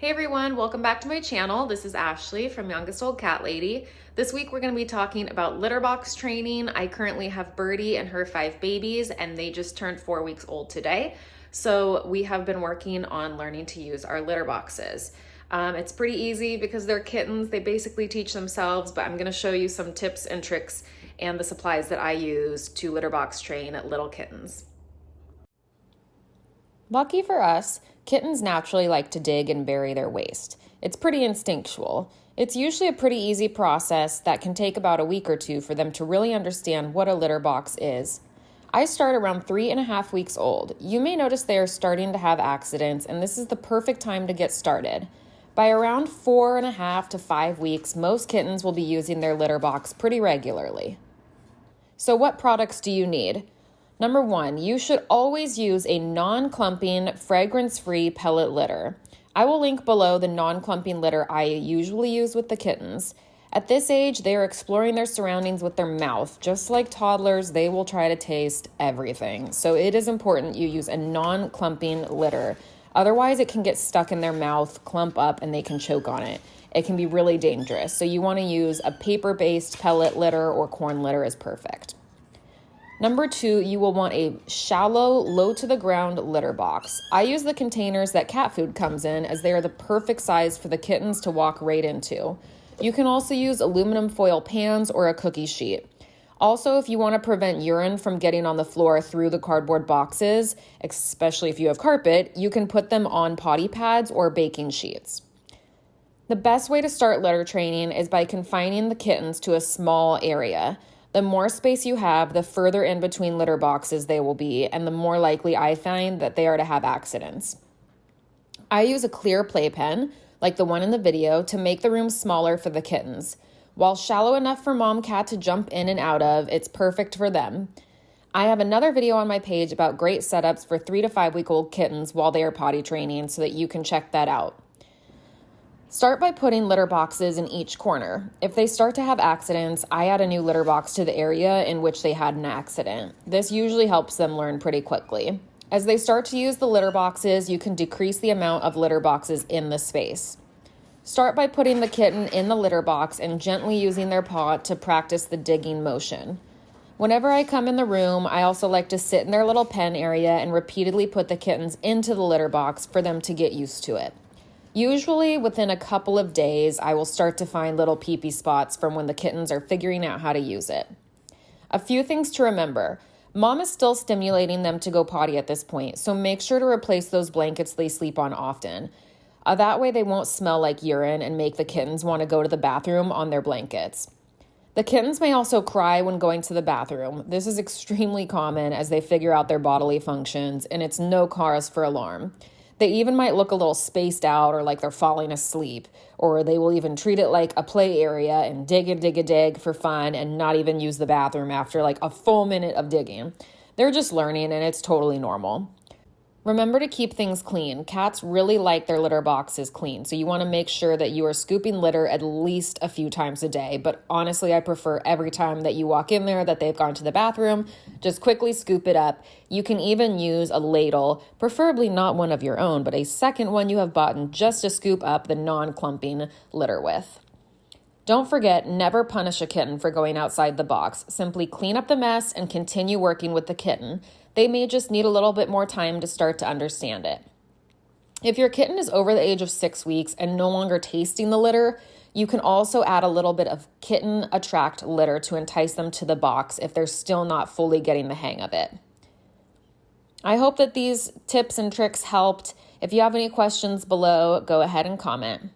Hey everyone, welcome back to my channel. This is Ashley from Youngest Old Cat Lady. This week we're going to be talking about litter box training. I currently have Birdie and her 5 babies and they just turned 4 weeks old today. So we have been working on learning to use our litter boxes. It's pretty easy because they're kittens. They basically teach themselves, but I'm going to show you some tips and tricks and the supplies that I use to litter box train little kittens. Lucky for us, kittens naturally like to dig and bury their waste. It's pretty instinctual. It's usually a pretty easy process that can take about a week or two for them to really understand what a litter box is. I start around 3.5 weeks old. You may notice they are starting to have accidents, and this is the perfect time to get started. By around 4.5 to 5 weeks, most kittens will be using their litter box pretty regularly. So what products do you need? Number 1, you should always use a non-clumping, fragrance-free pellet litter. I will link below the non-clumping litter I usually use with the kittens. At this age, they are exploring their surroundings with their mouth. Just like toddlers, they will try to taste everything. So it is important you use a non-clumping litter. Otherwise, it can get stuck in their mouth, clump up, and they can choke on it. It can be really dangerous. So you want to use a paper-based pellet litter or corn litter is perfect. Number 2, you will want a shallow, low-to-the-ground litter box. I use the containers that cat food comes in as they are the perfect size for the kittens to walk right into. You can also use aluminum foil pans or a cookie sheet. Also, if you want to prevent urine from getting on the floor through the cardboard boxes, especially if you have carpet, you can put them on potty pads or baking sheets. The best way to start litter training is by confining the kittens to a small area. The more space you have, the further in between litter boxes they will be, and the more likely I find that they are to have accidents. I use a clear playpen, like the one in the video, to make the room smaller for the kittens. While shallow enough for mom cat to jump in and out of, it's perfect for them. I have another video on my page about great setups for 3 to 5 week old kittens while they are potty training so that you can check that out. Start by putting litter boxes in each corner. If they start to have accidents, I add a new litter box to the area in which they had an accident. This usually helps them learn pretty quickly. As they start to use the litter boxes, you can decrease the amount of litter boxes in the space. Start by putting the kitten in the litter box and gently using their paw to practice the digging motion. Whenever I come in the room, I also like to sit in their little pen area and repeatedly put the kittens into the litter box for them to get used to it. Usually within a couple of days, I will start to find little pee-pee spots from when the kittens are figuring out how to use it. A few things to remember. Mom is still stimulating them to go potty at this point, so make sure to replace those blankets they sleep on often. That way they won't smell like urine and make the kittens want to go to the bathroom on their blankets. The kittens may also cry when going to the bathroom. This is extremely common as they figure out their bodily functions, and it's no cause for alarm. They even might look a little spaced out or like they're falling asleep, or they will even treat it like a play area and dig and dig and dig for fun and not even use the bathroom after like a full minute of digging. They're just learning and it's totally normal. Remember to keep things clean. Cats really like their litter boxes clean, so you want to make sure that you are scooping litter at least a few times a day. But honestly, I prefer every time that you walk in there that they've gone to the bathroom, just quickly scoop it up. You can even use a ladle, preferably not one of your own, but a second one you have bought just to scoop up the non-clumping litter with. Don't forget, never punish a kitten for going outside the box. Simply clean up the mess and continue working with the kitten. They may just need a little bit more time to start to understand it. If your kitten is over the age of 6 weeks and no longer tasting the litter, you can also add a little bit of kitten attract litter to entice them to the box if they're still not fully getting the hang of it. I hope that these tips and tricks helped. If you have any questions below, go ahead and comment.